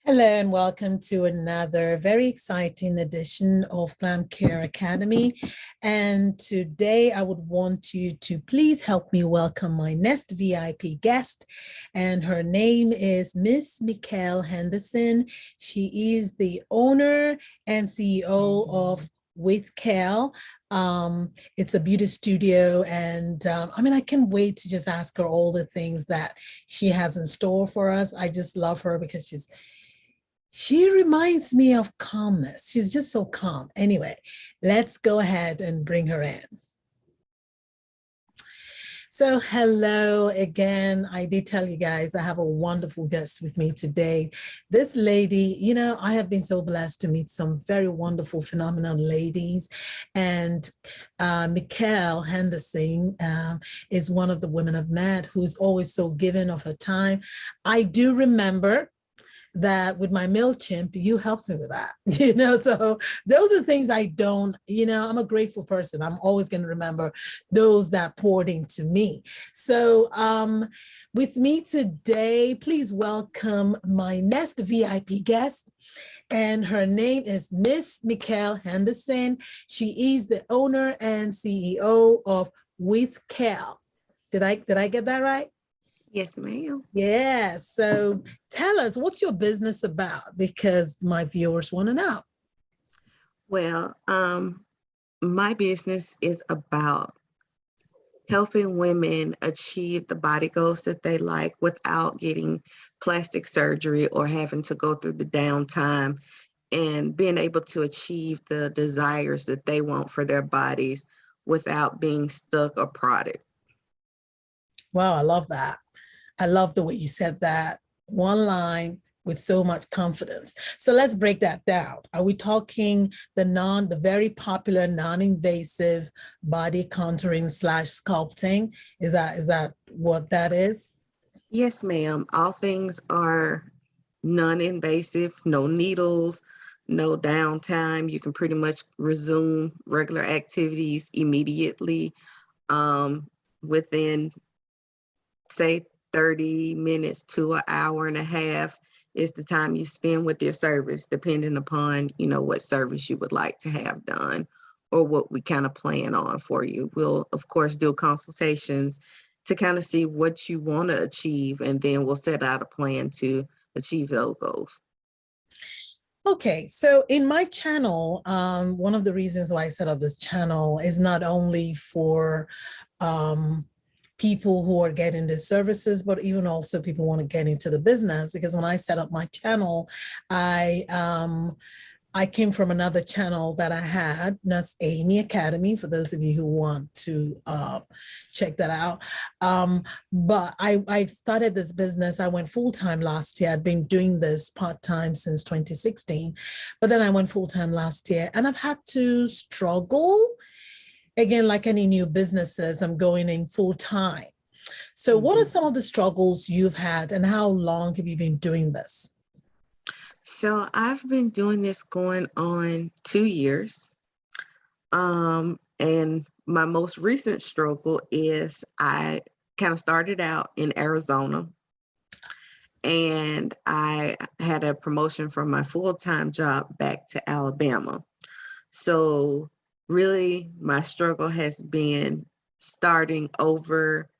Hello and welcome to another very exciting edition of Glam Care Academy. And today I would want you to please help me welcome my next VIP guest. And her name is Miss Mequel Henderson. She is the owner and CEO of withquel. It's a beauty studio, and I can't wait to just ask her all the things that she has in store for us. I just love her because she reminds me of calmness. She's just so calm. Anyway, let's go ahead and bring her in. So hello again. I did tell you guys I have a wonderful guest with me today. This lady, I have been so blessed to meet some very wonderful, phenomenal ladies. And Mequel Henderson is one of the women I've met who's always so giving of her time. I do remember that with my MailChimp, you helped me with that, so those are things I don't, I'm a grateful person. I'm always going to remember those that poured into me. So with me today, please welcome my next VIP guest. And her name is Miss Mequel Henderson. She is the owner and CEO of withquel. Did I get that right? Yes, ma'am. Yeah. So tell us, what's your business about? Because my viewers want to know. Well, my business is about helping women achieve the body goals that they like without getting plastic surgery or having to go through the downtime, and being able to achieve the desires that they want for their bodies without being stuck or prodded. Wow, I love that. I love the way you said that. One line with so much confidence. So let's break that down. Are we talking the very popular non-invasive body contouring / sculpting? Is that what that is? Yes, ma'am. All things are non-invasive, no needles, no downtime. You can pretty much resume regular activities immediately within, say, 30 minutes to an hour and a half is the time you spend with your service, depending upon, what service you would like to have done or what we kind of plan on for you. We'll, of course, do consultations to kind of see what you want to achieve, and then we'll set out a plan to achieve those goals. Okay, so in my channel, one of the reasons why I set up this channel is not only for people who are getting the services, but even also people who want to get into the business. Because when I set up my channel, I came from another channel that I had, that's Amy Academy, for those of you who want to check that out. But I started this business. I went full-time last year. I'd been doing this part-time since 2016, but then I went full-time last year, and I've had to struggle. Again, like any new businesses, I'm going in full-time. So what are some of the struggles you've had, and how long have you been doing this? So I've been doing this going on 2 years. And my most recent struggle is I kind of started out in Arizona, and I had a promotion from my full-time job back to Alabama. So really, my struggle has been starting over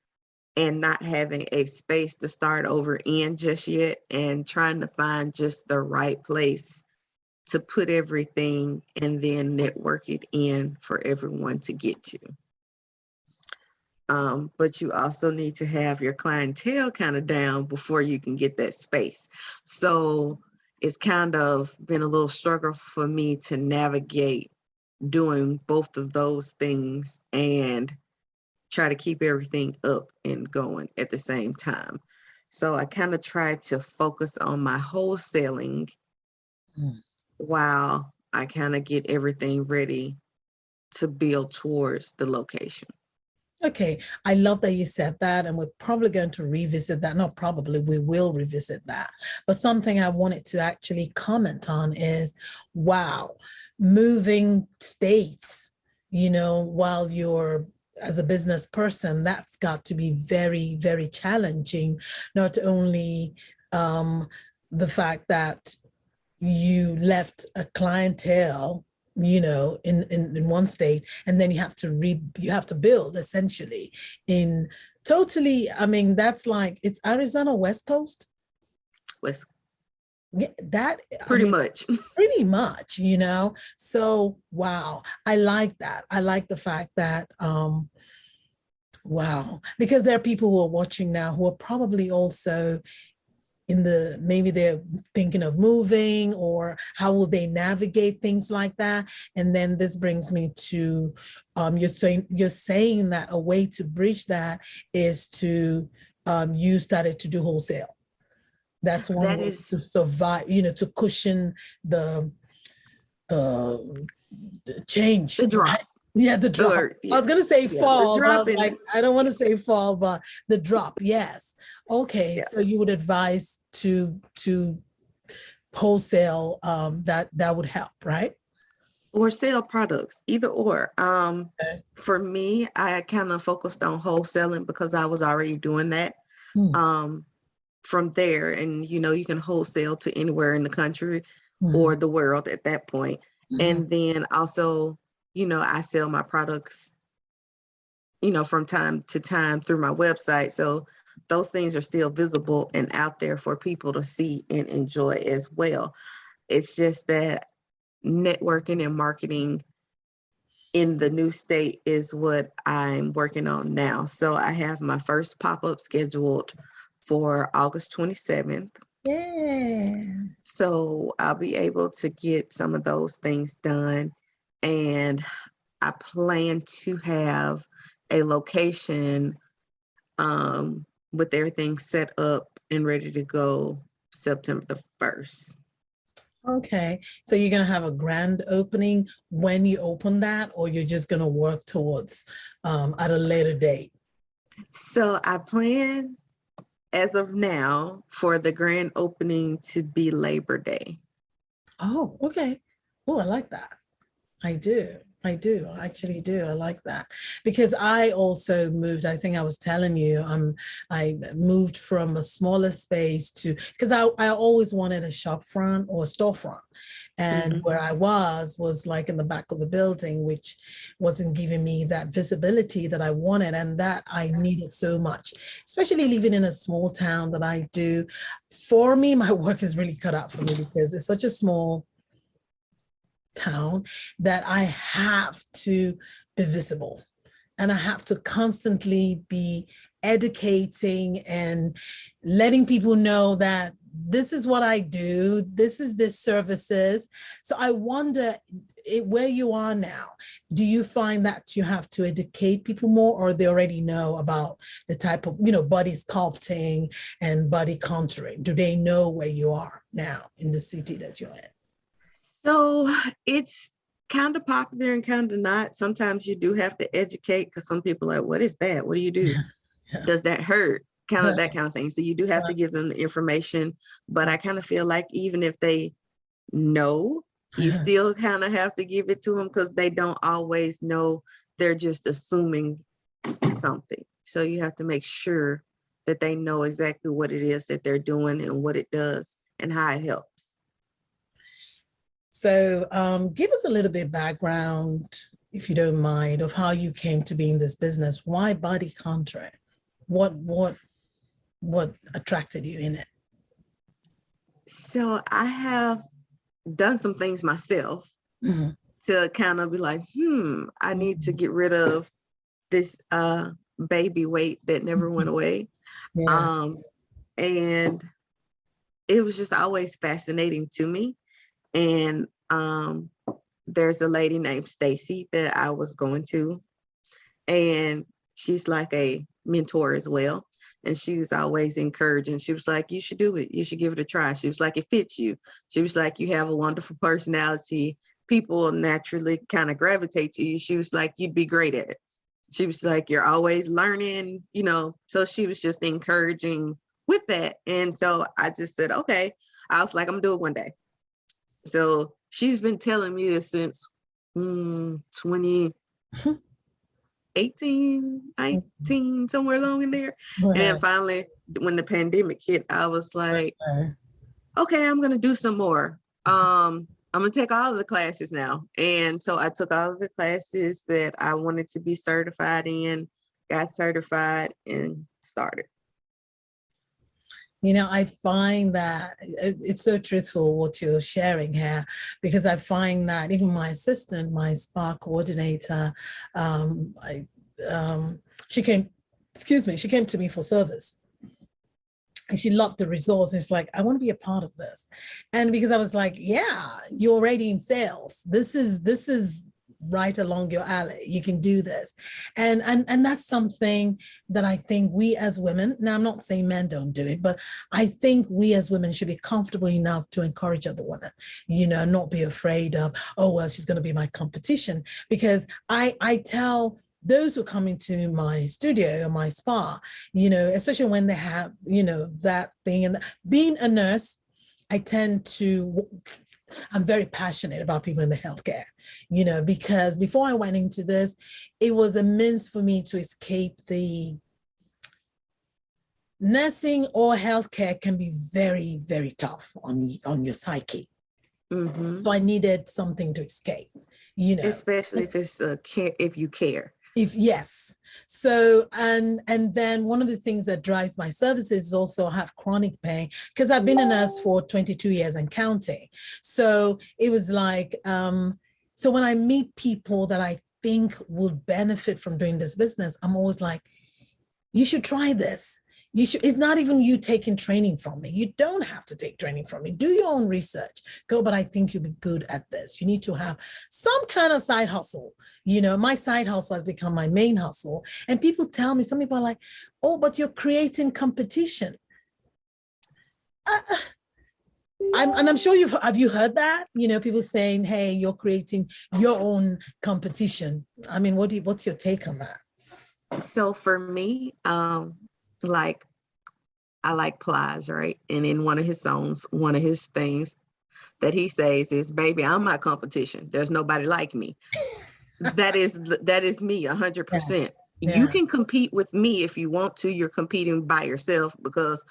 and not having a space to start over in just yet, and trying to find just the right place to put everything and then network it in for everyone to get to. But you also need to have your clientele kind of down before you can get that space. So it's kind of been a little struggle for me to navigate doing both of those things and try to keep everything up and going at the same time. So I kind of try to focus on my wholesaling while I kind of get everything ready to build towards the location. Okay, I love that you said that, and we're probably going to revisit that. Not probably, we will revisit that. But something I wanted to actually comment on is, wow, moving states, while you're as a business person, that's got to be very, very challenging, not only the fact that you left a clientele, you know, in one state, and then you have to build essentially in totally, I mean, that's like, it's Arizona West Coast. Was Yeah, that, I pretty mean, much. pretty much, you know. So wow, I like that. I like the fact that wow, because there are people who are watching now who are probably also maybe they're thinking of moving, or how will they navigate things like that. And then this brings me to you're saying that a way to bridge that is to you started to do wholesale. That's one That way to is survive, you know, to cushion the the change, the right? drop. Yeah, the drop. Or I yeah, was gonna say yeah, the fall, but I drop was like, in I don't want to say fall, but the drop, yes. Okay, yeah. so you would advise to wholesale, that would help, right? Or sell products, either or. Okay. For me, I kind of focused on wholesaling because I was already doing that. Mm, Um, from there, and you know, you can wholesale to anywhere in the country mhm, or the world at that point. mhm. And then also, you know, I sell my products, you know, from time to time through my website. So those things are still visible and out there for people to see and enjoy as well. It's just that networking and marketing in the new state is what I'm working on now. So I have my first pop-up scheduled for August 27th. Yeah. So I'll be able to get some of those things done. And I plan to have a location with everything set up and ready to go September the 1st. Okay. So you're gonna have a grand opening when you open that, or you're just gonna work towards at a later date? So I plan as of now for the grand opening to be Labor Day. Oh, okay. Oh, I like that. I do. I do. I actually do. I like that because I also moved. I think I was telling you, I moved from a smaller space to, because I always wanted a shop front or a storefront. And Mhm. where I was like in the back of the building, which wasn't giving me that visibility that I wanted and that I needed so much, especially living in a small town that I do. For me, my work is really cut out for me because it's such a small town that I have to be visible and I have to constantly be educating and letting people know that this is what I do, this is this services. So I wonder, where you are now, do you find that you have to educate people more, or they already know about the type of, you know, body sculpting and body contouring? Do they know where you are now in the city that you're in? So it's kind of popular and kind of not. Sometimes you do have to educate because some people are like, what is that? What do you do? Yeah. Does that hurt? Kind of that Right. kind of thing. So you do have to give them the information. But I kind of feel like even if they know, you still kind of have to give it to them because they don't always know. They're just assuming something. So you have to make sure that they know exactly what it is that they're doing and what it does and how it helps. So give us a little bit background, if you don't mind, of how you came to be in this business. Why body contouring? What attracted you in it? So I have done some things myself Mhm. to kind of be like, I need to Mhm. get rid of this baby weight that never went away. Yeah. Um, and it was just always fascinating to me. And there's a lady named Stacy that I was going to, and she's like a mentor as well. And she was always encouraging. She was like, you should do it. You should give it a try. She was like, it fits you. She was like, you have a wonderful personality. People will naturally kind of gravitate to you. She was like, you'd be great at it. She was like, you're always learning, you know. So she was just encouraging with that. And so I just said, okay. I was like, I'm gonna do it one day. So she's been telling me this since 2018, 19, somewhere along in there. And then Right. finally, when the pandemic hit, I was like, Right. okay, I'm going to do some more. I'm going to take all of the classes now. And so I took all of the classes that I wanted to be certified in, got certified, and started. You know, I find that it's so truthful what you're sharing here, because I find that even my assistant, my spa coordinator, she came to me for service. And she loved the results. It's like, I want to be a part of this. And because I was like, yeah, you're already in sales. This is right along your alley. You can do this. And that's something that I think we as women, now I'm not saying men don't do it, but I think we as women should be comfortable enough to encourage other women, you know, not be afraid of, oh, well, she's going to be my competition. Because I tell those who come into my studio or my spa, you know, especially when they have, you know, that thing. And being a nurse, I'm very passionate about people in the healthcare, you know, because before I went into this, it was a means for me to escape the nursing or healthcare can be very, very tough on your psyche. Mm-hmm. So I needed something to escape, you know. Especially if it's if you care. Yes. So, and then one of the things that drives my services is also I have chronic pain, because I've been a nurse for 22 years and counting. So it was like, so when I meet people that I think would benefit from doing this business, I'm always like, you should try this. You should. It's not even you taking training from me. You don't have to take training from me. Do your own research. Go, but I think you'll be good at this. You need to have some kind of side hustle. You know, my side hustle has become my main hustle. And people tell me, some people are like, oh, but you're creating competition. I'm sure have you heard that? You know, people saying, hey, you're creating your own competition. I mean, what's your take on that? So for me, like I like Plies, right? And in one of his songs, one of his things that he says is, baby, I'm my competition. There's nobody like me. that is me 100%. Yeah. You can compete with me if you want to. You're competing by yourself because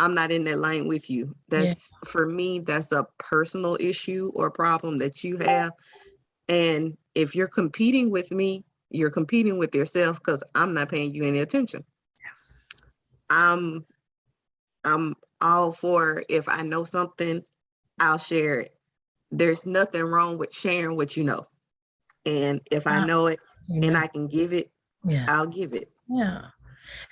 I'm not in that lane with you. That's for me, that's a personal issue or problem that you have. And if you're competing with me, you're competing with yourself because I'm not paying you any attention. Yes. I'm all for, if I know something, I'll share it. There's nothing wrong with sharing what you know. And if I know it and I can give it, I'll give it. Yeah.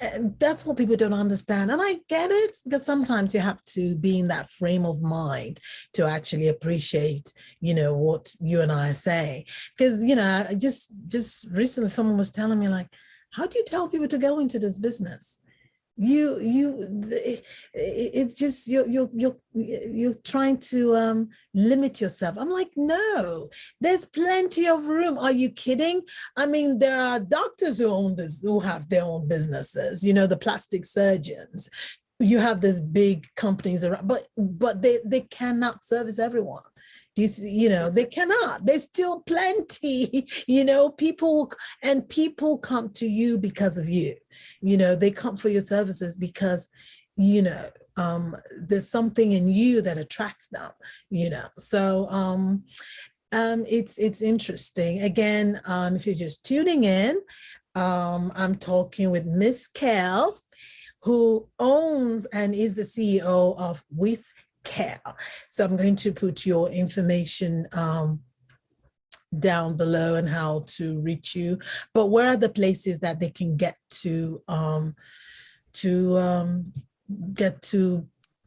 And that's what people don't understand. And I get it, because sometimes you have to be in that frame of mind to actually appreciate, you know, what you and I are saying. Because, you know, just recently someone was telling me, like, how do you tell people to go into this business? It's just you're trying to limit yourself. I'm like, no, there's plenty of room. Are you kidding? I mean, there are doctors who have their own businesses, you know, the plastic surgeons. You have these big companies around, but they cannot service everyone. You know, they cannot. There's still plenty, you know, people come to you because of you. You know, they come for your services because, you know, there's something in you that attracts them, you know. So it's interesting. Again, if you're just tuning in, I'm talking with Miss Quel, who owns and is the CEO of withquel. So I'm going to put your information down below and how to reach you. But where are the places that they can get to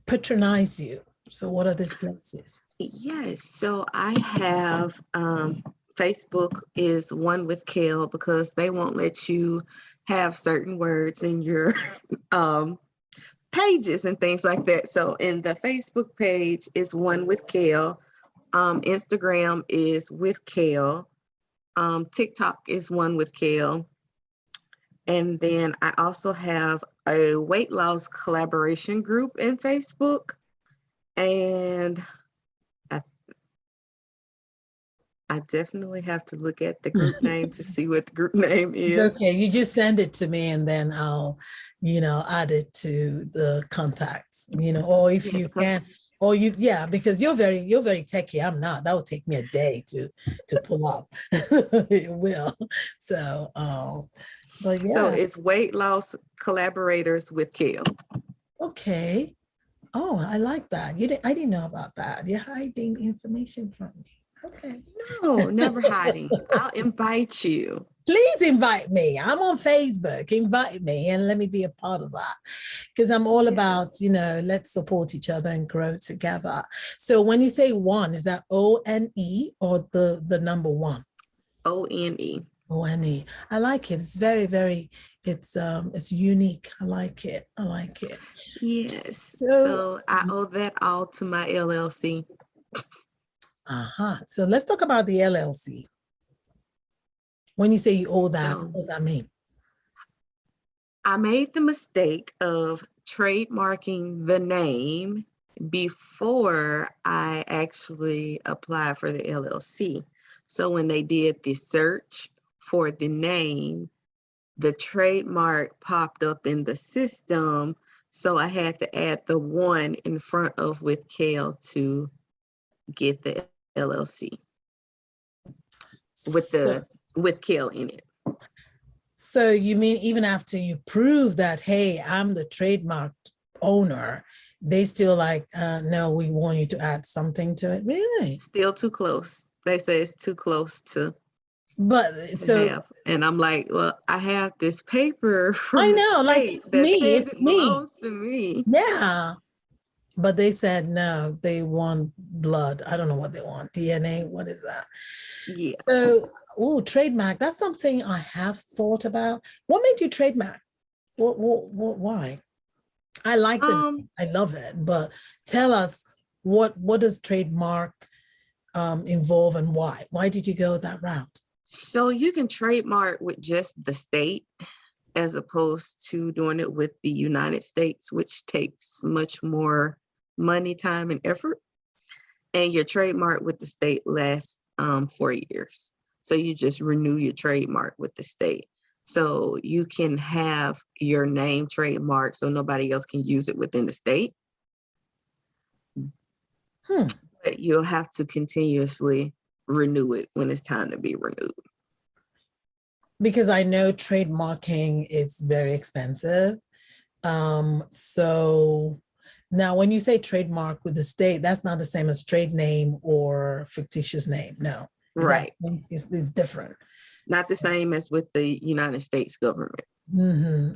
patronize you? So what are these places? Yes, so I have Facebook is One with Quel, because they won't let you have certain words in your pages and things like that. So in the Facebook page is One with Quel. Instagram is withquel. TikTok is One with Quel. And then I also have a weight loss collaboration group in Facebook. And I definitely have to look at the group name to see what the group name is. Okay, you just send it to me and then I'll, you know, add it to the contacts, you know, or if you can, Or yeah, because you're very techy. I'm not. That would take me a day to pull up. It will. So, but So yeah, it's weight loss collaborators with Quel. okay. Oh, I like that. I didn't know about that. You're hiding information from me. Okay. No, never hiding. I'll invite you. Please invite me. I'm on Facebook. Invite me and let me be a part of that. Because I'm all about, Yes. let's support each other and grow together. So when you say one, is that ONE or the number one? ONE. ONE. I like it. It's very, very, it's unique. I like it. I like it. Yes. So So I owe that all to my LLC. so let's talk about the LLC. When you say you owe that, So what does that mean? I made the mistake of trademarking the name before I actually applied for the LLC. So when they did the search for the name, the trademark popped up in the system. So I had to add the one in front of withquel to get the LLC with the withquel in it. So you mean even after you prove that, hey, I'm the trademark owner, they still like, no, we want you to add something to it? Really? Still too close. They say it's too close to But so have. And I'm like, well, I have this paper from I the know, like state it's that me, says it's it me. belongs to me. Yeah. But they said no, they want blood. I don't know what they want. DNA, what is that? Yeah. So, trademark, that's something I have thought about. What made you trademark? Why? I like the Um, name. I love it, but tell us what does trademark involve and why? Why did you go that route? so you can trademark with just the state as opposed to doing it with the United States, which takes much more money, time, and effort. And your trademark with the state lasts 4 years. So you just renew your trademark with the state. So you can have your name trademarked so nobody else can use it within the state. But you'll have to continuously renew it when it's time to be renewed. Because I know trademarking is very expensive. So now when you say trademark with the state, that's not the same as trade name or fictitious name. No. Right. It's different. Not the same as with the United States government.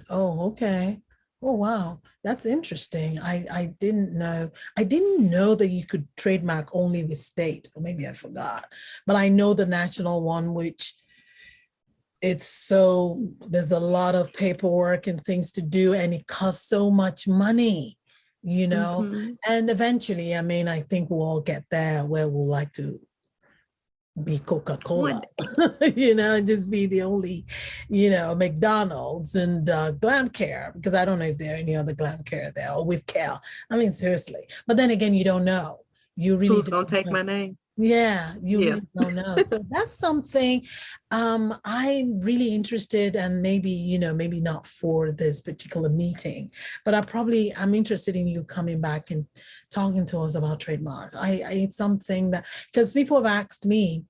Oh, okay. Oh, wow. That's interesting. I didn't know. I didn't know that you could trademark only with state, or maybe I forgot. But I know the national one, which there's a lot of paperwork and things to do, and it costs so much money, and eventually, I mean, I think we'll all get there where we'll like to be Coca-Cola, and just be the only, McDonald's and Glam Care, because I don't know if there are any other Glam Care there or withquel. I mean, seriously. But then again, you don't know. You really Who's gonna take my name? Yeah, you really don't know. So that's something I'm really interested, and maybe, maybe not for this particular meeting, but I'm interested in you coming back and talking to us about trademark. It's something that, because people have asked me,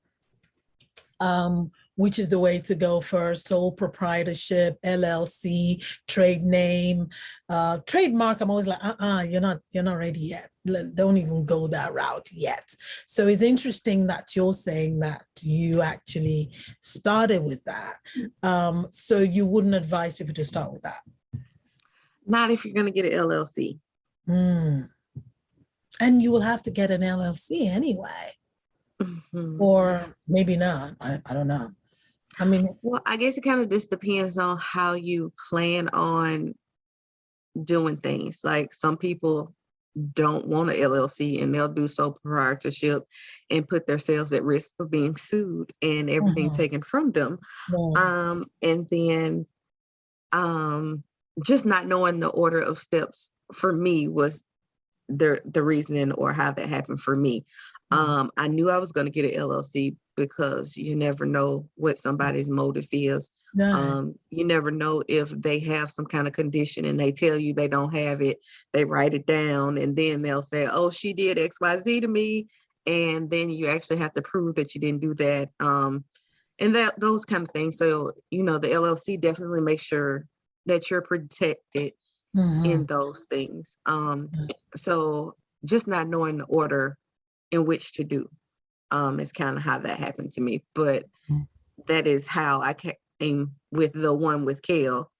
which is the way to go first: sole proprietorship, LLC, trade name, trademark. I'm always like, you're not ready yet. Don't even go that route yet. So it's interesting that you're saying that you actually started with that. So you wouldn't advise people to start with that? Not if you're going to get an LLC. And you will have to get an LLC anyway. Or maybe not. I don't know. I mean, well, I guess it kind of just depends on how you plan on doing things. Like some people don't want an LLC and they'll do sole proprietorship and put themselves at risk of being sued and everything taken from them. And then just not knowing the order of steps for me was the reasoning, or how that happened for me. I knew I was going to get an LLC because you never know what somebody's motive is Right. You never know if they have some kind of condition and they tell you they don't have it. They write it down and then they'll say, oh, she did XYZ to me. And then you actually have to prove that you didn't do that. And those kind of things. So, the LLC definitely makes sure that you're protected in those things. So just not knowing the order in which to do is kind of how that happened to me. But that is how I came with the one with Quel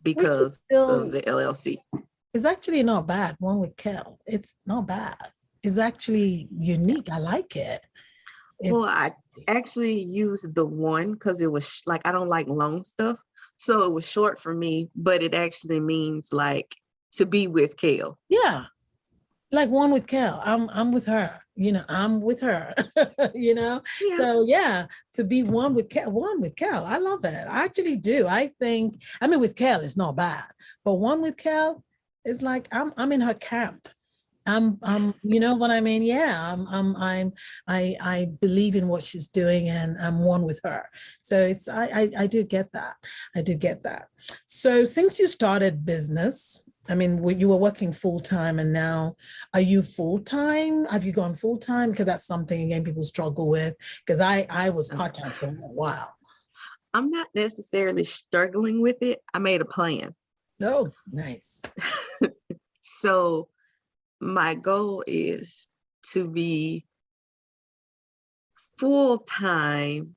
Which is because of still, the LLC. it's actually not bad. One with Quel. It's not bad. It's actually unique. I like it. Well, It's I actually used the one because it was like, I don't like long stuff. So it was short for me, but it actually means like to be with Quel. yeah, like one with Quel. I'm with her. I'm with her. Yeah. So yeah, to be one with Quel. I love it. I actually do. I mean, with Quel, it's not bad, but one with Quel is like I'm in her camp. You know what I mean? Yeah, I believe in what she's doing and I'm one with her. So I do get that. I do get that. So since you started business, I mean, you were working full time and now are you full time? Have you gone full time? Because that's something again people struggle with because I was part time for a while. I'm not necessarily struggling with it. I made a plan. Oh, nice. So my goal is to be full time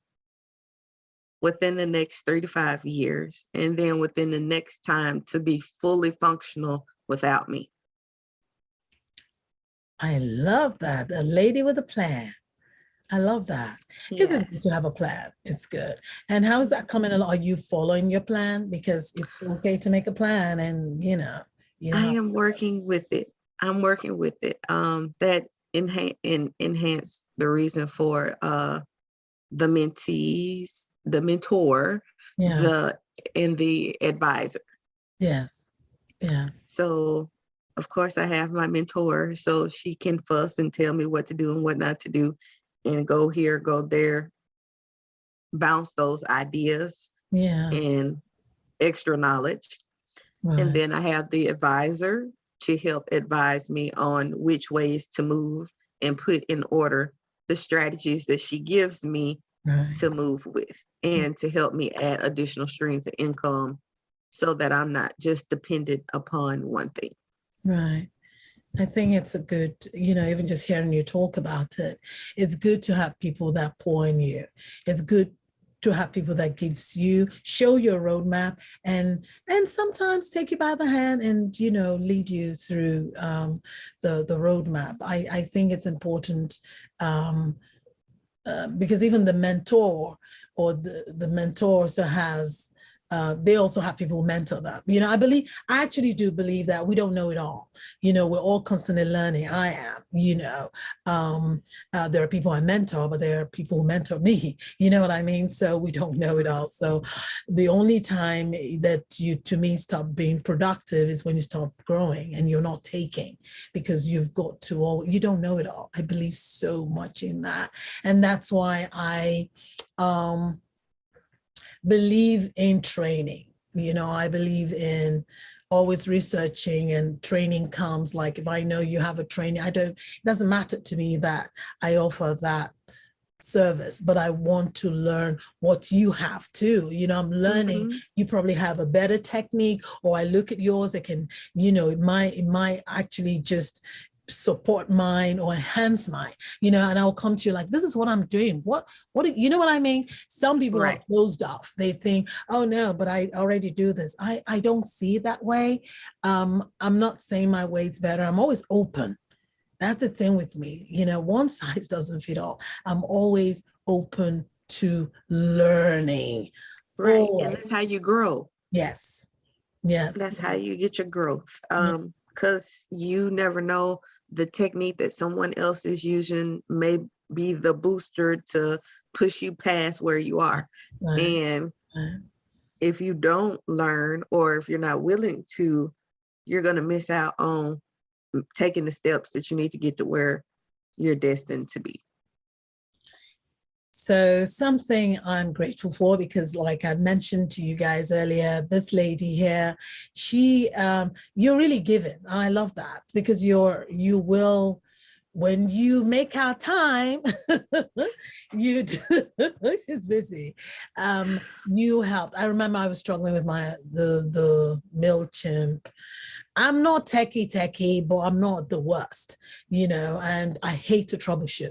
within the next 3 to 5 years, and then within the next time to be fully functional without me. I love that. A lady with a plan. I love that because it's good Yes. to have a plan. It's good. And how is that coming along? Are you following your plan? Because it's okay to make a plan and I am working with it. I'm working with it. That enhance the reason for the mentees, the mentor, yeah. and the advisor. Yes. Yes. So of course I have my mentor, so she can fuss and tell me what to do and what not to do, and go here, go there, bounce those ideas Yeah. and extra knowledge. And Right. then I have the advisor to help advise me on which ways to move and put in order the strategies that she gives me Right. to move with, and to help me add additional streams of income so that I'm not just dependent upon one thing. Right. I think it's a good, even just hearing you talk about it, it's good to have people that pour in you. It's good to have people that show you a roadmap and sometimes take you by the hand and lead you through the roadmap. I think it's important because even the mentor or the mentor also has they also have people who mentor them. I actually do believe that we don't know it all. We're all constantly learning. I am, there are people I mentor, but there are people who mentor me. You know what I mean? So we don't know it all. So the only time that you, to me, stop being productive is when you stop growing and you're not taking, because you've got to you don't know it all. I believe so much in that. And that's why I believe in training. I believe in always researching, and training comes like if I know you have a training, it doesn't matter to me that I offer that service, but I want to learn what you have too. I'm learning, you probably have a better technique, or I look at yours, it can, it might actually just support mine or enhance mine, and I'll come to you like, this is what I'm doing. What you know what I mean? Some people Right. are closed off. They think, oh no, but I already do this. I don't see it that way. I'm not saying my way is better. I'm always open. That's the thing with me. One size doesn't fit all. I'm always open to learning. Right. And Always. that's how you grow. Yes. Yes. That's how you get your growth. Because you never know, the technique that someone else is using may be the booster to push you past where you are. Right. And Right. if you don't learn, or if you're not willing to, you're going to miss out on taking the steps that you need to get to where you're destined to be. So something I'm grateful for, because like I mentioned to you guys earlier, this lady here, you're really giving. I love that, because you will, when you make our time, you she's busy. You helped. I remember I was struggling with the MailChimp. I'm not techie, but I'm not the worst, and I hate to troubleshoot.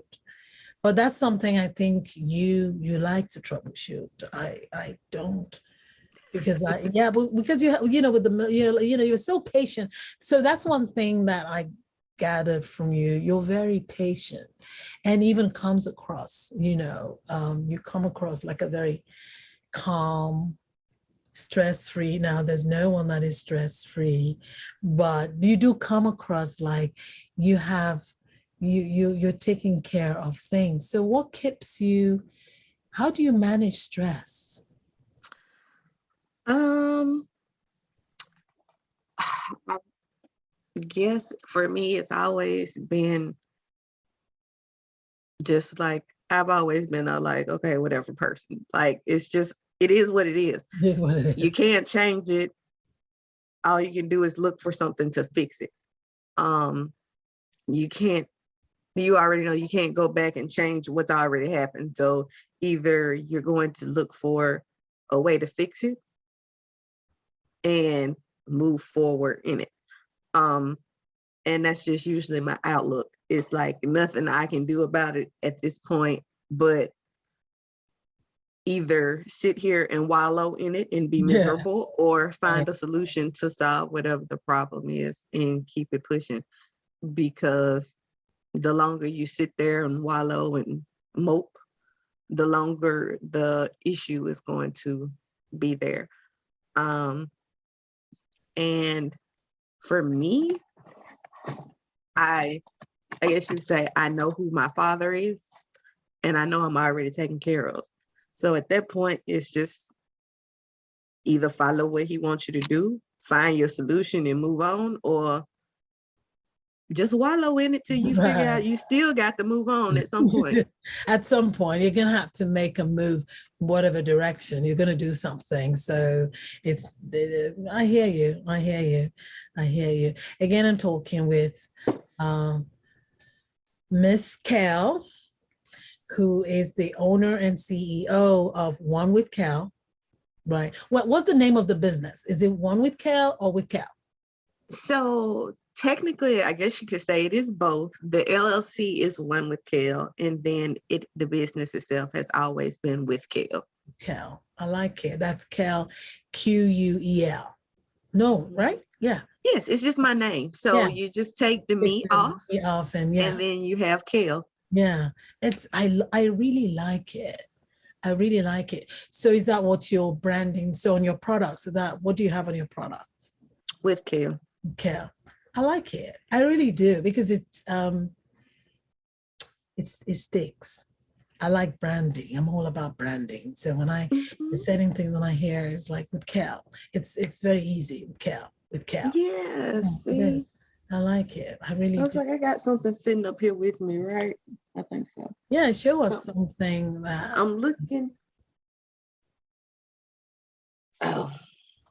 But that's something I think you like to troubleshoot. I don't, because because with you're so patient. So that's one thing that I gathered from you. You're very patient, and even comes across, you come across like a very calm, stress-free. Now there's no one that is stress-free, but you do come across like you have you're taking care of things. So what keeps you, how do you manage stress? I guess for me, it's always been just like, I've always been a like, okay, whatever person. Like, it is what it is. It is what it is. You can't change it. All you can do is look for something to fix it. You already know you can't go back and change what's already happened. So either you're going to look for a way to fix it and move forward in it. And that's just usually my outlook. It's like nothing I can do about it at this point, but either sit here and wallow in it and be miserable, or find a solution to solve whatever the problem is and keep it pushing. Because the longer you sit there and wallow and mope, the longer the issue is going to be there. And for me, I guess you say, I know who my father is, and I know I'm already taken care of. So at that point, it's just either follow what he wants you to do, find your solution and move on, or just wallow in it till you figure out you still got to move on at some point. At some point, you're going to have to make a move, whatever direction you're going to do something. So I hear you. Again, I'm talking with Miss Quel, who is the owner and CEO of One with Quel, right? What's the name of the business? Is it One with Quel or with Quel? So technically, I guess you could say it is both. The LLC is One with Quel, and then the business itself has always been with Quel. Quel, I like it. That's Quel, Quel. No, right? Yeah. Yes, it's just my name. So you just take the me off, and then you have Quel. Yeah, I really like it. I really like it. So is that what you're branding? So on your products, what do you have on your products? With Quel. Quel. I like it. I really do, because it sticks. I like branding. I'm all about branding. So when setting things on my hair, it's like with Quel. It's very easy with Quel. Yes. Yeah, I like it. I really do. I was like, I got something sitting up here with me, right? I think so. Yeah, show us something that I'm looking. Oh,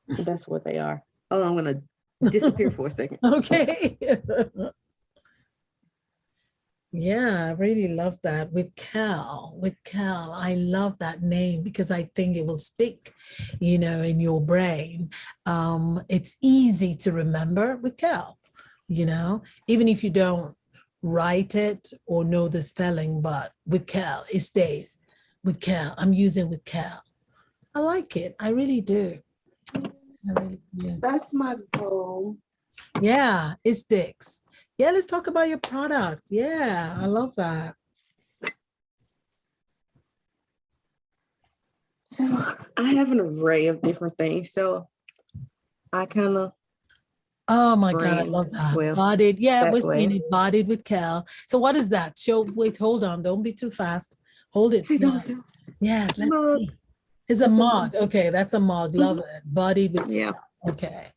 that's what they are. Oh, I'm gonna disappear for a second. Okay. Yeah, I really love that. With Quel, I love that name, because I think it will stick, in your brain. It's easy to remember with Quel, even if you don't write it or know the spelling, but with Quel, it stays. With Quel, I'm using with Quel. I like it. I really do. That's my goal. Yeah, it sticks. Yeah, let's talk about your product. Yeah, I love that. So I have an array of different things. So I kind of. Oh my God, I love that. Bodied. Yeah, bodied with Quel. So what is that? Wait, hold on. Don't be too fast. Hold it. Yeah, let's see. It's a mug. Okay, that's a mug. Love it. Bodied with Quel. Okay.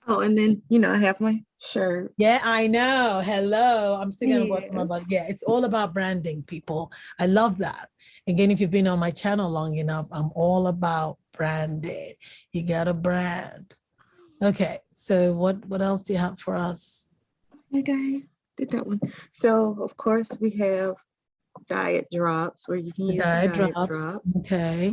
Oh, and then, I have my shirt. Yeah, I know. Hello. I'm still going to work on my Yes. body. Yeah, it's all about branding, people. I love that. Again, if you've been on my channel long enough, I'm all about branding. You got a brand. Okay, so what else do you have for us? Okay, did that one. So of course we have diet drops where you can The use the diet diet drops. drops. Okay.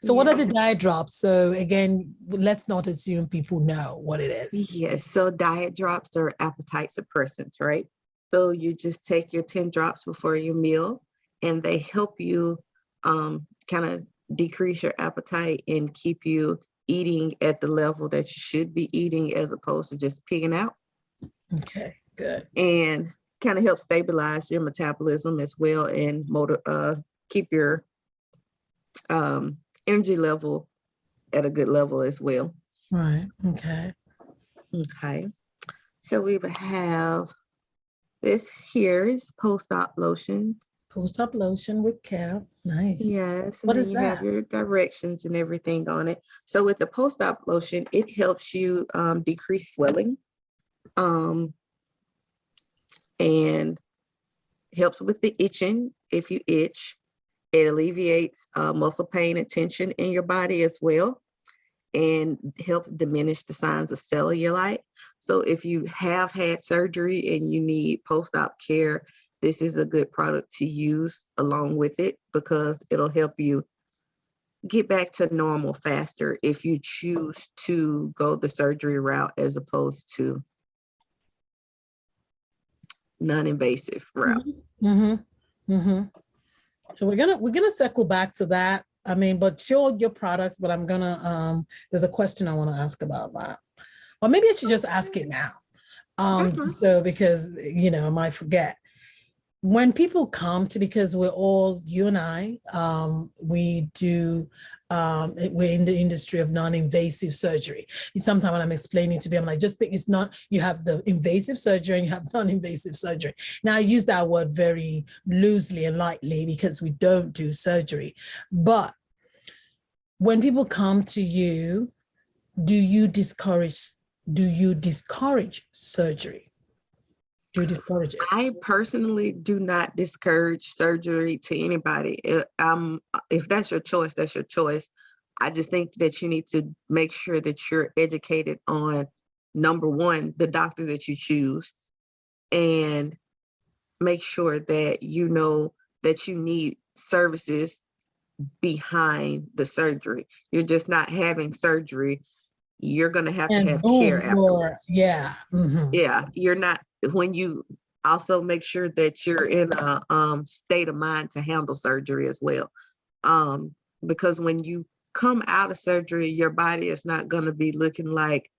So what are the Yes. diet drops? So again, let's not assume people know what it is. Yes. So diet drops are appetite suppressants, right? So you just take your 10 drops before your meal and they help you kind of decrease your appetite and keep you eating at the level that you should be eating as opposed to just pigging out. Okay, good. And kind of help stabilize your metabolism as well and keep your energy level at a good level as well. Right. Okay. Okay. So we would have this here is post-op lotion. Post-op lotion with Quel. Nice. Yes, and What then is you have that? your directions and everything on it. So with the post-op lotion, it helps you decrease swelling um, and helps with the itching if you itch. It alleviates muscle pain and tension in your body as well and helps diminish the signs of cellulite. So if you have had surgery and you need post-op care, this is a good product to use along with it because it'll help you get back to normal faster if you choose to go the surgery route as opposed to non-invasive route. Mm-hmm. Mm-hmm. So we're gonna circle back to that. I mean, but show your products, but I'm gonna there's a question I want to ask about that. Or maybe I should just ask it now. That's fine. So because I might forget. When people come to, because we're all, you and I, we do, we're in the industry of non-invasive surgery. Sometimes when I'm explaining to them, I'm like, just think it's not, you have the invasive surgery and you have non-invasive surgery. Now I use that word very loosely and lightly because we don't do surgery. But when people come to you, do you discourage surgery? Do you discourage it? I personally do not discourage surgery to anybody. If that's your choice, that's your choice. I just think that you need to make sure that you're educated on, number one, the doctor that you choose, and make sure that you know that you need services behind the surgery. You're just not having surgery. You're going to have And care boom, afterwards. yeah. Mm-hmm. Yeah, you're not, when you also make sure that you're in a state of mind to handle surgery as well. Because when you come out of surgery, your body is not going to be looking like,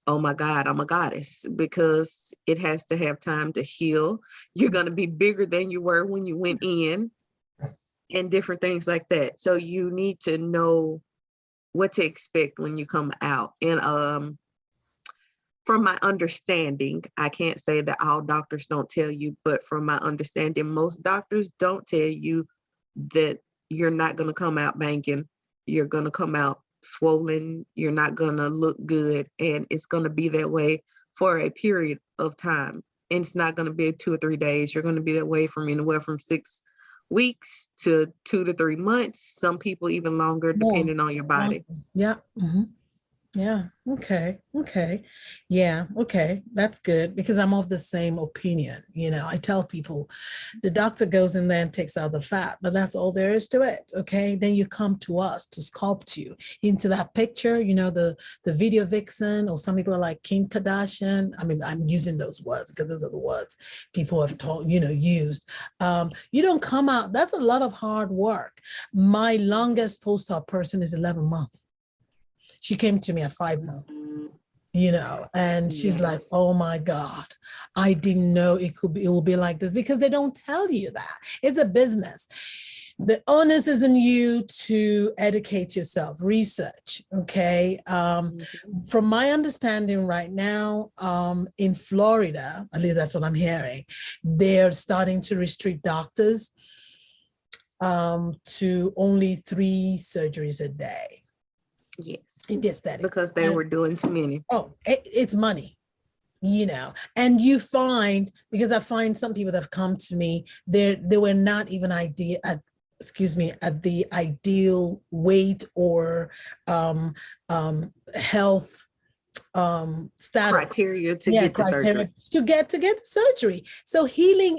oh my God, I'm a goddess, because it has to have time to heal. You're going to be bigger than you were when you went in and different things like that. So you need to know what to expect when you come out. And from my understanding, I can't say that all doctors don't tell you, but from my understanding, most doctors don't tell you that you're not going to come out banging. You're going to come out swollen. You're not going to look good. And it's going to be that way for a period of time. And it's not going to be 2 or 3 days. You're going to be that way from anywhere from 6 weeks to 2 to 3 months. Some people even longer, depending on your body. Yeah. Mm-hmm. Yeah. Okay. Yeah. Okay. That's good because I'm of the same opinion. I tell people the doctor goes in there and takes out the fat, but that's all there is to it. Okay. Then you come to us to sculpt you into that picture, the video vixen, or some people are like Kim Kardashian. I mean, I'm using those words because those are the words people have used. You don't come out. That's a lot of hard work. My longest post-op person is 11 months. She came to me at 5 months, and she's like, oh my God, I didn't know it will be like this, because they don't tell you that. It's a business. The onus is on you to educate yourself, research, okay? From my understanding right now, in Florida, at least that's what I'm hearing, they're starting to restrict doctors to only 3 surgeries a day. Yes. In the aesthetics. Because they were doing too many. Oh, it's money. And you find, because I find some people that have come to me, they were not even at the ideal weight or health status criteria to get the surgery. to get the surgery. So healing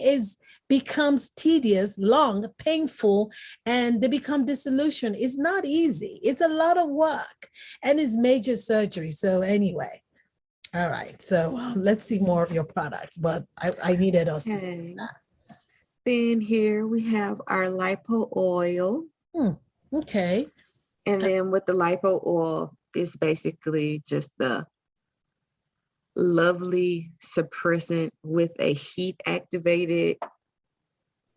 becomes tedious, long, painful, and they become disillusioned. It's not easy. It's a lot of work, and it's major surgery. So anyway, all right. So let's see more of your products, but I needed us to see that. Then here we have our Lipo Oil. Okay. And then with the Lipo Oil, it's basically just the lovely suppressant with a heat activated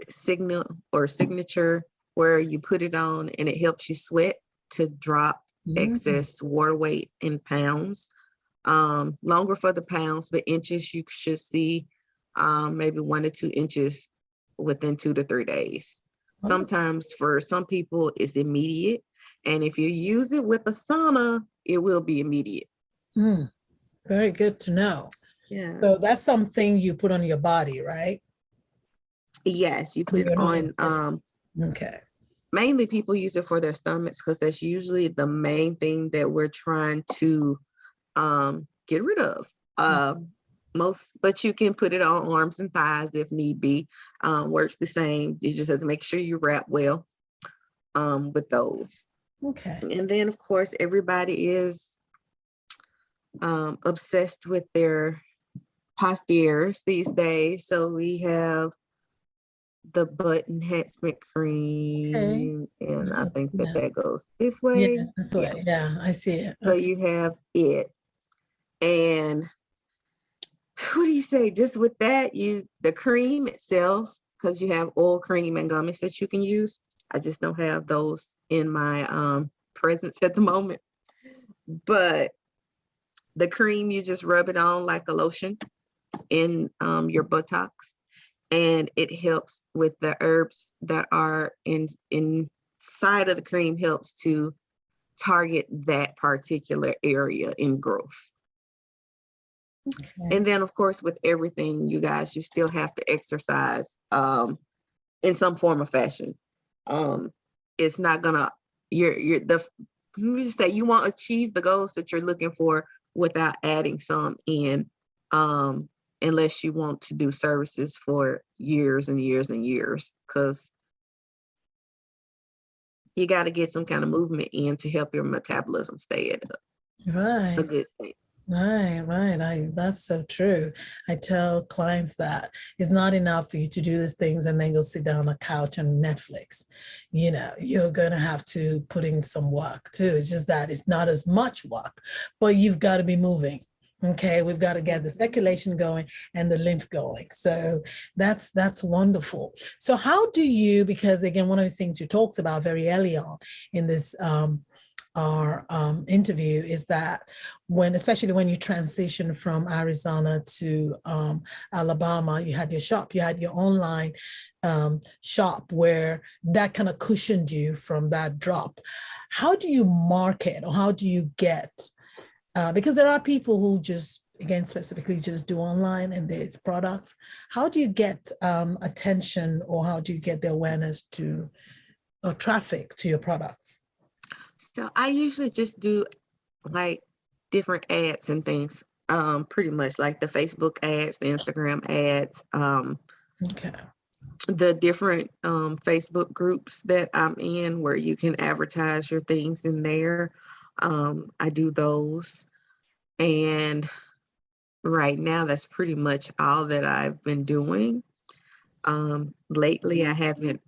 signal or signature where you put it on and it helps you sweat to drop excess water weight in pounds. Longer for the pounds, but inches you should see maybe 1 to 2 inches within 2 to 3 days. Sometimes for some people it's immediate, and if you use it with a sauna, it will be immediate. Very good to know. Yeah. So that's something you put on your body, right? Yes, you put it on. Okay. Mainly people use it for their stomachs because that's usually the main thing that we're trying to get rid of. But you can put it on arms and thighs if need be. Works the same. You just have to make sure you wrap well with those. Okay. And then of course everybody is obsessed with their posteriors these days. So we have the butt enhancement cream, and I think that goes this way. Yeah, this way. Yeah, I see it. So you have it. And what do you say? Just with that, the cream itself, because you have oil cream and gummies that you can use. I just don't have those in my presence at the moment. But the cream, you just rub it on like a lotion in your buttocks, and it helps with the herbs that are inside of the cream, helps to target that particular area in growth. Okay. And then of course with everything, you guys, you still have to exercise in some form or fashion. It's not gonna you won't achieve the goals that you're looking for without adding some in, unless you want to do services for years and years and years, because you got to get some kind of movement in to help your metabolism stay at a good state. Right. That's so true. I tell clients that it's not enough for you to do these things and then go sit down on a couch on Netflix. You're going to have to put in some work too. It's just that it's not as much work, but you've got to be moving. Okay, we've got to get the circulation going and the lymph going. So that's wonderful. So how do you, because again, one of the things you talked about very early on in this our interview is that especially when you transition from Arizona to Alabama, you had your shop, you had your online shop where that kind of cushioned you from that drop. How do you market, or how do you get, because there are people who just, again, specifically just do online and there's products. How do you get attention, or how do you get the awareness or traffic to your products? So I usually just do like different ads and things, pretty much like the Facebook ads, the Instagram ads, okay, the different Facebook groups that I'm in where you can advertise your things in there. I do those. And right now, that's pretty much all that I've been doing. Lately, I haven't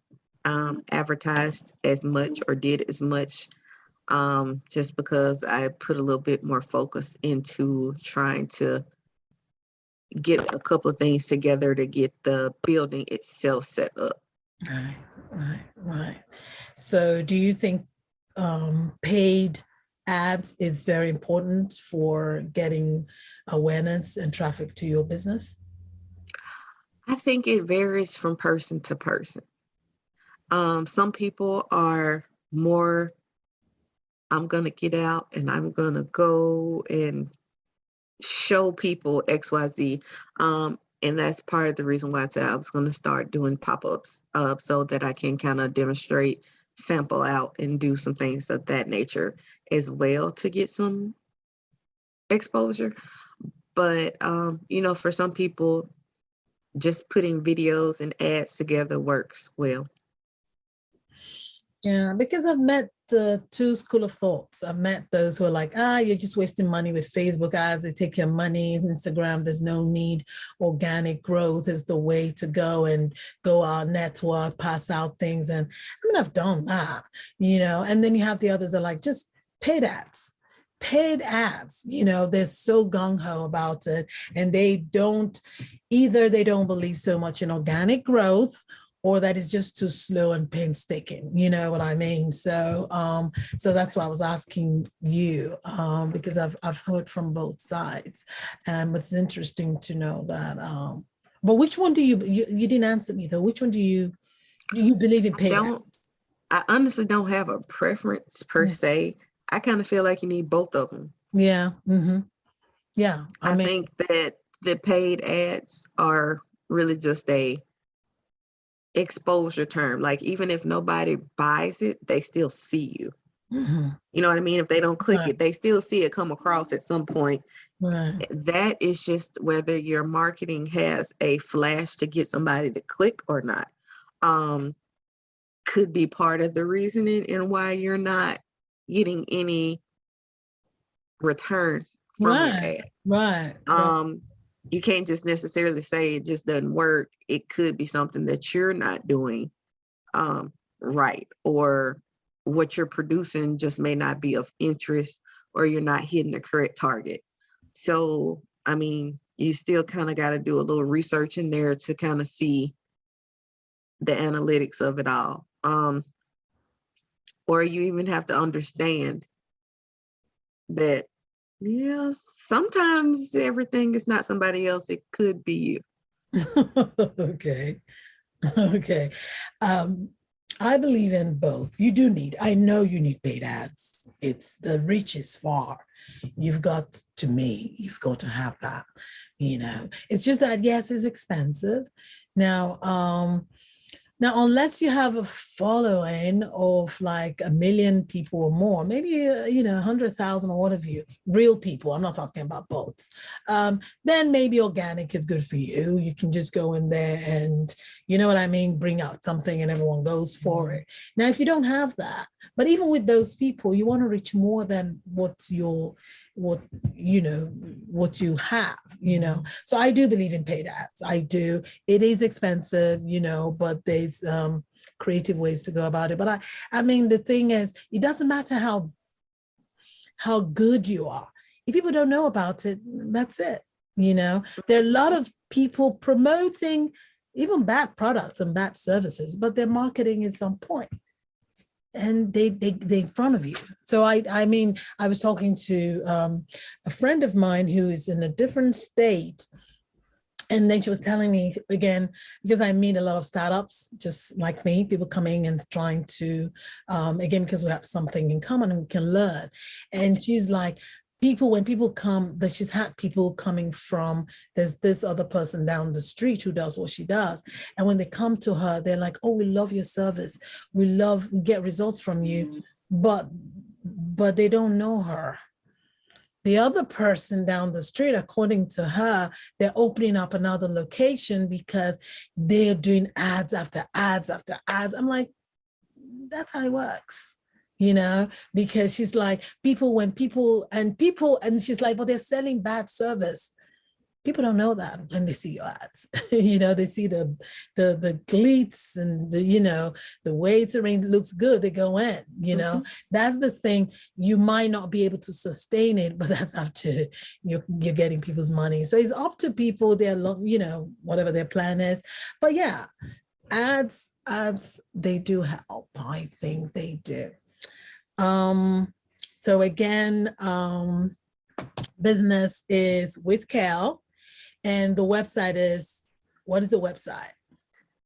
advertised as much or did as much, just because I put a little bit more focus into trying to get a couple of things together to get the building itself set up. Right. So do you think paid ads is very important for getting awareness and traffic to your business? I think it varies from person to person. Some people are more, I'm going to get out and I'm going to go and show people XYZ. And that's part of the reason why I said I was going to start doing pop-ups so that I can kind of demonstrate, sample out, and do some things of that nature as well to get some exposure. But, for some people, just putting videos and ads together works well. Yeah, because I've met the two school of thoughts. I've met those who are like, you're just wasting money with Facebook ads. They take your money. Instagram, there's no need. Organic growth is the way to go, and go out, network, pass out things. And I've done that, and then you have the others that are like, just paid ads. Paid ads, they're so gung-ho about it, and they don't believe so much in organic growth, or that is just too slow and painstaking. You know what I mean? So so that's why I was asking you, because I've heard from both sides, and it's interesting to know that. But which one do you didn't answer me though? Which one do you believe in paid ads? I honestly don't have a preference per se. I kind of feel like you need both of them. Yeah. Mm-hmm. Yeah. I think that the paid ads are really just a exposure term. Like, even if nobody buys it, they still see you. Mm-hmm. You know what I mean? If they don't click it, they still see it come across at some point. Right. That is just whether your marketing has a flash to get somebody to click or not. Could be part of the reasoning and why you're not getting any return from your ad. Right. You can't just necessarily say it just doesn't work. It could be something that you're not doing right, or what you're producing just may not be of interest, or you're not hitting the correct target. So, I mean, you still kind of got to do a little research in there to kind of see the analytics of it all. Or you even have to understand that, sometimes everything is not somebody else. It could be you. Okay. I believe in both. I know you need paid ads. It's the reach is far. You've got to have that, It's just that, yes, it's expensive. Now, unless you have a following of like 1 million people or more, maybe, 100,000 or what have you, real people, I'm not talking about bots, then maybe organic is good for you. You can just go in there and, you know what I mean, bring out something and everyone goes for it. Now, if you don't have that, but even with those people, you want to reach more than what you have, So I do believe in paid ads. I do. It is expensive, but there's creative ways to go about it. But I mean, the thing is, it doesn't matter how good you are. If people don't know about it, that's it. There are a lot of people promoting even bad products and bad services, but their marketing is on point. And they in front of you. So I mean, I was talking to a friend of mine who is in a different state, and then she was telling me, again, because I meet a lot of startups just like me, people coming and trying to, again, because we have something in common and we can learn. And she's like, when people come, that she's had people coming from, there's this other person down the street who does what she does. And when they come to her, they're like, oh, we love your service. We get results from you, but they don't know her. The other person down the street, according to her, they're opening up another location because they're doing ads after ads after ads. I'm like, that's how it works. Because she's like, and she's like, but they're selling bad service. People don't know that when they see your ads. They see the glitz and the way it's arranged looks good, they go in, That's the thing. You might not be able to sustain it, but that's after you're getting people's money. So it's up to people, their whatever their plan is. But yeah, ads, they do help. I think they do. So again, business is with Quel, and the website is, what is the website?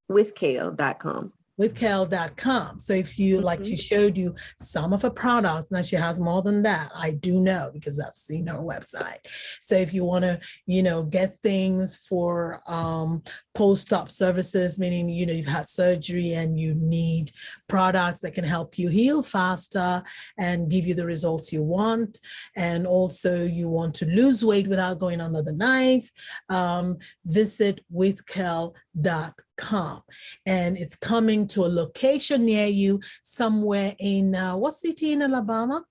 withquel.com. withquel.com. So if you like, she showed you some of her products. Now she has more than that. I do know because I've seen her website. So if you want to, get things for post-op services, meaning, you've had surgery and you need products that can help you heal faster and give you the results you want. And also you want to lose weight without going under the knife, visit withquel.com. And it's coming to a location near you somewhere in, what city in Alabama?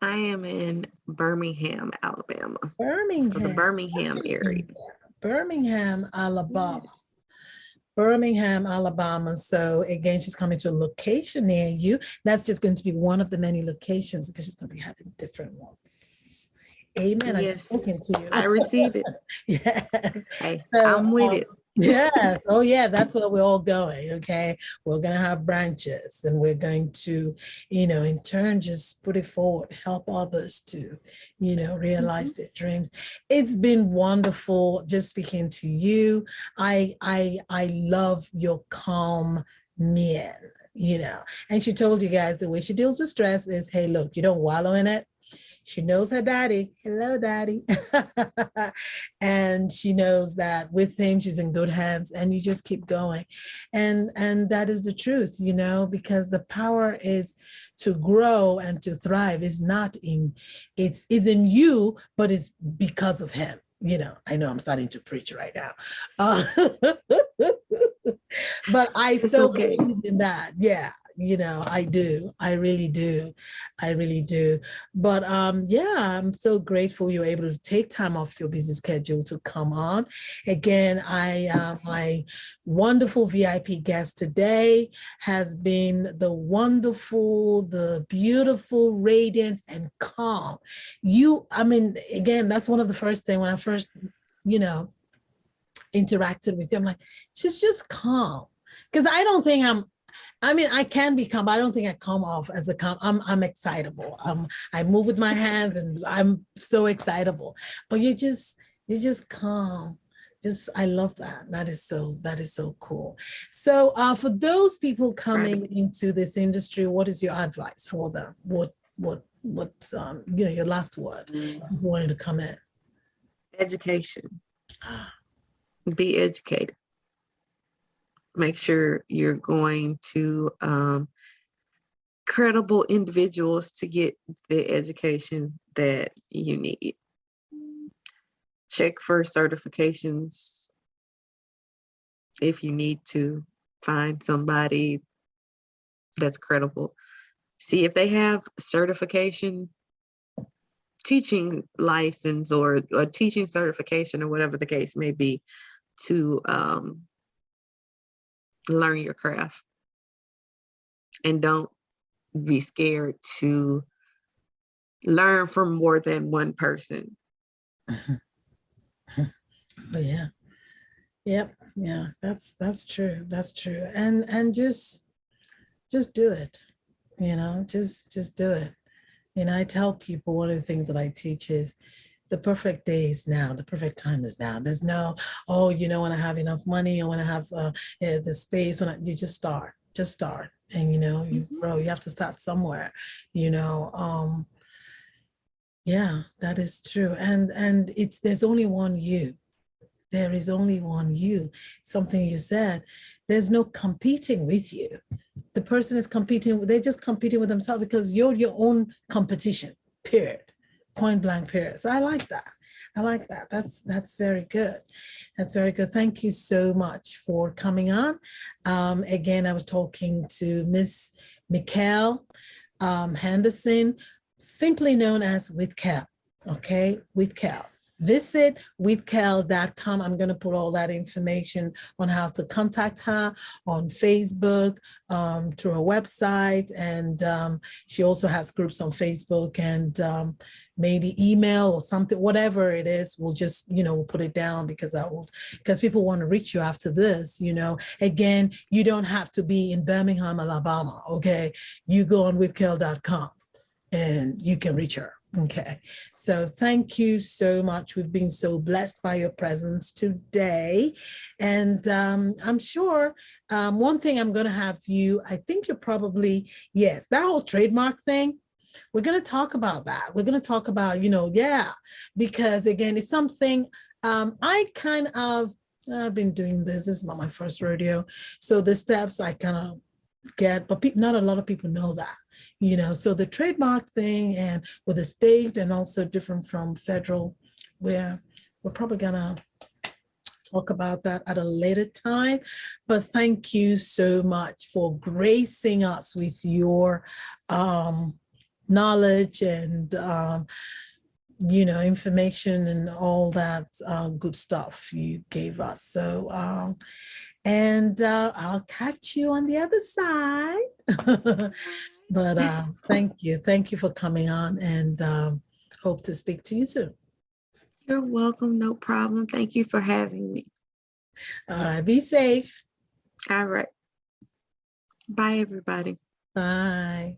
I am in Birmingham, Alabama. Birmingham. So the Birmingham area. Birmingham, Alabama. Birmingham, Alabama. So again, she's coming to a location near you. That's just going to be one of the many locations because she's going to be having different ones. Amen. Yes, I'm talking to you. I received it. Yes. Hey, So, I'm with it. Yes. Oh, yeah. That's where we're all going. Okay. We're going to have branches and we're going to, in turn, just put it forward, help others to, realize their dreams. It's been wonderful just speaking to you. I love your calm mien, and she told you guys the way she deals with stress is, hey, look, you don't wallow in it. She knows her daddy. Hello, daddy. And she knows that with him, she's in good hands and you just keep going. And that is the truth, because the power is to grow and to thrive is not in, it's in you, but it's because of him. I know I'm starting to preach right now. But I believe in that. Yeah. I do. I really do. I really do. But I'm so grateful you're able to take time off your busy schedule to come on. Again, my wonderful VIP guest today has been the wonderful, the beautiful, radiant, and calm. Again, that's one of the first things when I first, interacted with you. I'm like, she's just calm. Because I don't think I can be calm, but I don't think I come off as a calm. I'm excitable. I move with my hands and I'm so excitable. But you're just calm. I love that. That is so cool. So for those people coming into this industry, what is your advice for them? What's your last word if you wanted to come in? Education. Be educated. Make sure you're going to credible individuals to get the education that you need. Check for certifications if you need to find somebody that's credible. See if they have certification, teaching license or teaching certification or whatever the case may be to learn your craft. And don't be scared to learn from more than one person. Yeah. Yep. Yeah. That's true. That's true. And just do it. Just do it. I tell people one of the things that I teach is the perfect day is now. The perfect time is now. There's no, when I have enough money or when I have the space, you just start. And, you grow. You have to start somewhere, yeah, that is true. And there's only one you. There is only one you. Something you said, there's no competing with you. The person is competing, they're just competing with themselves because you're your own competition, period. Point blank, period. So I like that. That's very good. That's very good. Thank you so much for coming on. Again, I was talking to Miss Mequel Henderson, simply known as Withquel. Okay, Withquel. Visit withquel.com. I'm going to put all that information on how to contact her on Facebook, through her website. And she also has groups on Facebook and maybe email or something, whatever it is. We'll just, we'll put it down because people want to reach you after this, Again, you don't have to be in Birmingham, Alabama. Okay. You go on withquel.com and you can reach her. Okay, so thank you so much. We've been so blessed by your presence today. And I'm sure one thing I'm going to have you, I think you're probably, yes, that whole trademark thing. We're going to talk about that. We're going to talk about, yeah, because again, it's something I kind of, I've been doing this. This is not my first rodeo. So the steps I kind of get, but not a lot of people know that, so the trademark thing and with the state and also different from federal, where we're probably gonna talk about that at a later time. But thank you so much for gracing us with your knowledge and information and all that good stuff you gave us. So and I'll catch you on the other side. But thank you for coming on, and hope to speak to you soon. You're welcome. No problem. Thank you for having me. All right, be safe. All right. Bye, everybody. Bye.